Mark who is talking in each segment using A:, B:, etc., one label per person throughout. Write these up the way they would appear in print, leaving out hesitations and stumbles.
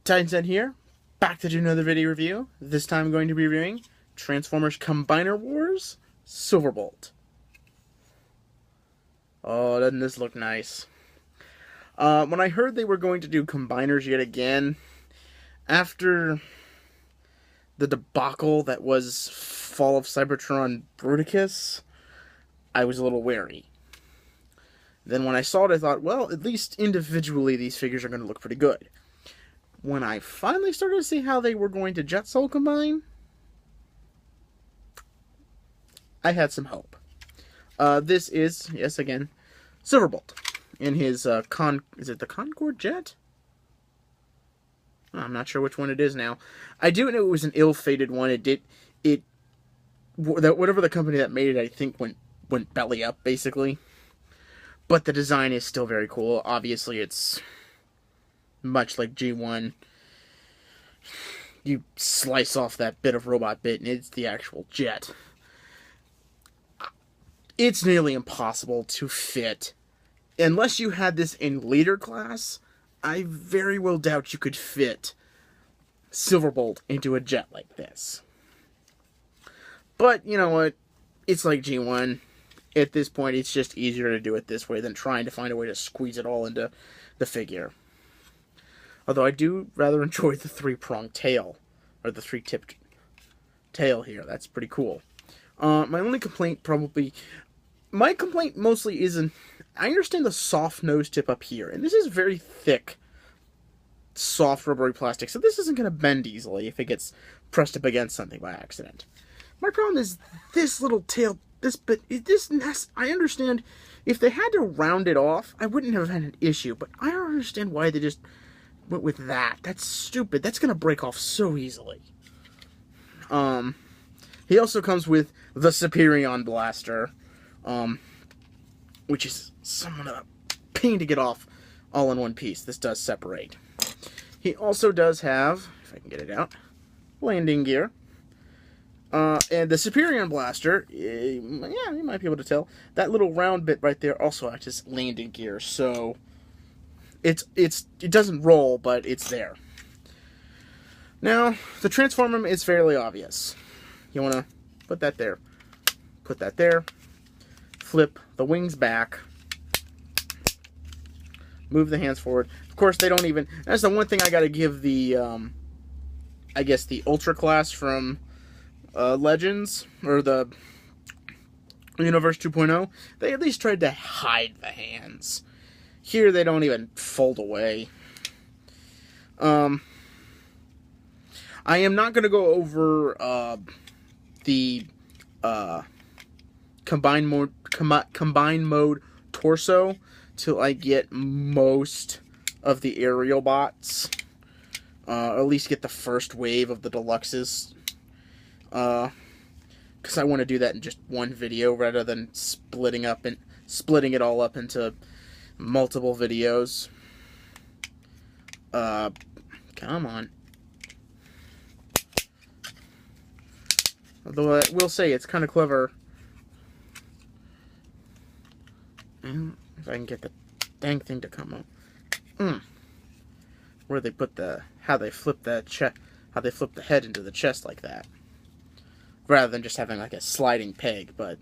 A: Titan here, back to do another video review. This time I'm going to be reviewing Transformers Combiner Wars Silverbolt. Oh, doesn't this look nice? When I heard they were going to do combiners yet again, after the debacle that was Fall of Cybertron Bruticus, I was a little wary. Then when I saw it, I thought, well, at least individually these figures are going to look pretty good. When I finally started to see how they were going to Jet Soul combine, I had some hope. This is, yes, again, Silverbolt in his is it the Concorde jet? I'm not sure which one it is now. I do know it was an ill-fated one. Whatever the company that made it, I think went belly up basically. But the design is still very cool. Obviously, it's much like G1. You slice off that bit of robot bit, and it's the actual jet. It's nearly impossible to fit. Unless you had this in leader class, I very well doubt you could fit Silverbolt into a jet like this. But, you know what? It's like G1. At this point, it's just easier to do it this way than trying to find a way to squeeze it all into the figure. Although I do rather enjoy the three-pronged tail, or the three-tipped tail here. That's pretty cool. My only complaint mostly isn't, I understand the soft nose tip up here, and this is very thick, soft rubbery plastic, so this isn't going to bend easily if it gets pressed up against something by accident. My problem is this little tail, I understand if they had to round it off, I wouldn't have had an issue, but I don't understand why they just went with that. That's stupid. That's going to break off so easily. He also comes with the Superion Blaster, which is somewhat of a pain to get off all in one piece. This does separate. He also does have, if I can get it out, landing gear. And the Superion Blaster, yeah, you might be able to tell, that little round bit right there also acts as landing gear, so it doesn't roll, but it's there. Now, the transform is fairly obvious. You want to put that there, flip the wings back, move the hands forward. Of course, they don't even, that's the one thing I got to give the, I guess the Ultra class from Legends, or the Universe 2.0, they at least tried to hide the hands. Here, they don't even fold away. I am not going to go over the combine mode torso till I get most of the aerial bots. Or at least get the first wave of the deluxes. Because I want to do that in just one video rather than splitting it all up into multiple videos. Come on. Although I will say it's kind of clever. If I can get the dang thing to come up. Where they put how they flip the head into the chest like that. Rather than just having like a sliding peg, but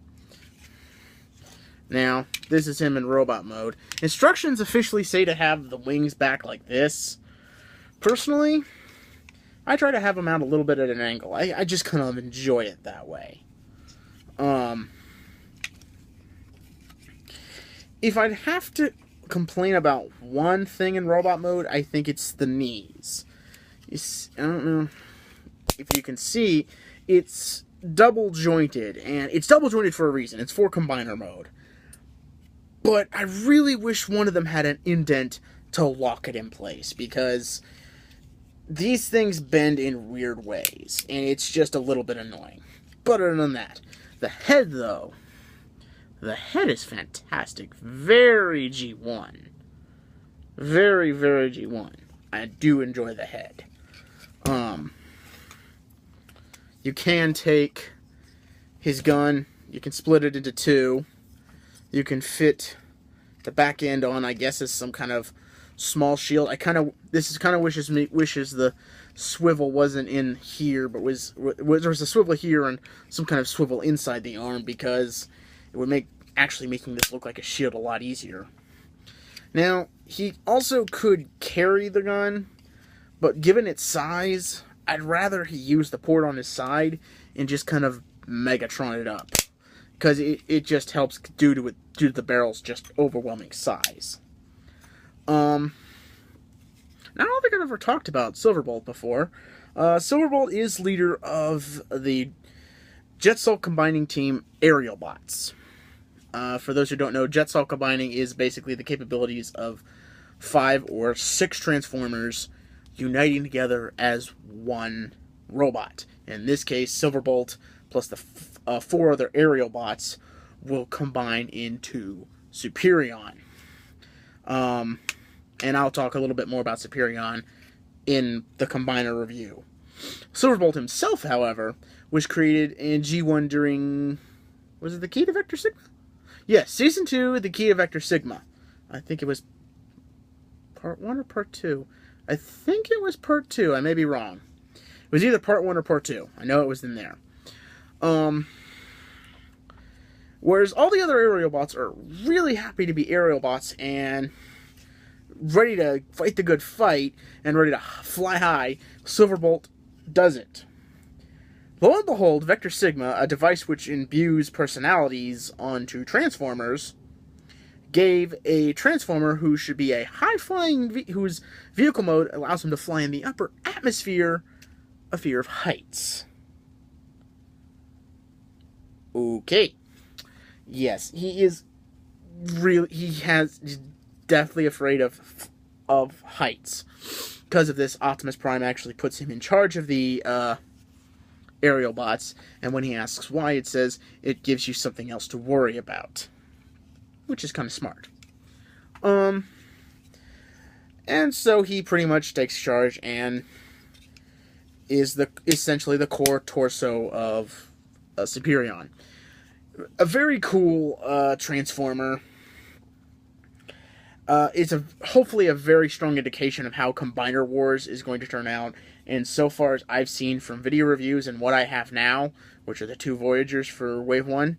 A: now this is him in robot mode. Instructions officially say to have the wings back like this. Personally, I try to have them out a little bit at an angle. I just kind of enjoy it that way. If I'd have to complain about one thing in robot mode, I think it's the knees. I don't know if you can see, it's double jointed, and it's double jointed for a reason. It's for combiner mode. But I really wish one of them had an indent to lock it in place, because these things bend in weird ways, and it's just a little bit annoying. But other than that, the head though, the head is fantastic. Very G1. Very, very G1. I do enjoy the head. You can take his gun, you can split it into two, you can fit the back end on, I guess, is some kind of small shield. This kind of wishes the swivel wasn't in here, but there was a swivel here and some kind of swivel inside the arm, because it would make actually making this look like a shield a lot easier. Now, he also could carry the gun, but given its size, I'd rather he use the port on his side and just kind of Megatron it up, because it just helps due to the barrel's just overwhelming size. Now, I don't think I've ever talked about Silverbolt before. Silverbolt is leader of the Jet-Sol Combining Team Aerial Bots. For those who don't know, Jet-Sol Combining is basically the capabilities of 5 or 6 Transformers uniting together as one robot. In this case, Silverbolt plus the 4 other aerial bots will combine into Superion. And I'll talk a little bit more about Superion in the Combiner review. Silverbolt himself, however, was created in G1 during... Was it the Key to Vector Sigma? Yes, Season 2, the Key to Vector Sigma. I think it was Part 1 or Part 2. I think it was Part 2. I may be wrong. It was either Part 1 or Part 2. I know it was in there. Whereas all the other aerial bots are really happy to be aerial bots and ready to fight the good fight and ready to fly high, Silverbolt doesn't. Lo and behold, Vector Sigma, a device which imbues personalities onto Transformers, gave a Transformer who should be a high-flying, whose vehicle mode allows him to fly in the upper atmosphere, a fear of heights. Okay. Yes, he's deathly afraid of heights. Because of this, Optimus Prime actually puts him in charge of the aerial bots, and when he asks why, it says it gives you something else to worry about, which is kind of smart. And so he pretty much takes charge and is essentially the core torso of Superion. A very cool Transformer. It's hopefully a very strong indication of how Combiner Wars is going to turn out. And so far as I've seen from video reviews and what I have now, which are the 2 Voyagers for Wave 1,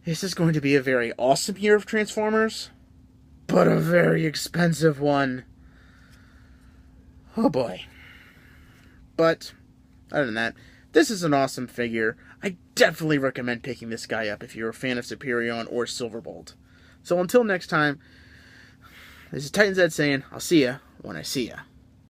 A: this is going to be a very awesome year of Transformers, but a very expensive one. Oh boy. But, other than that, this is an awesome figure. I definitely recommend picking this guy up if you're a fan of Superion or Silverbolt. So until next time, this is Titan Zed saying, I'll see ya when I see ya.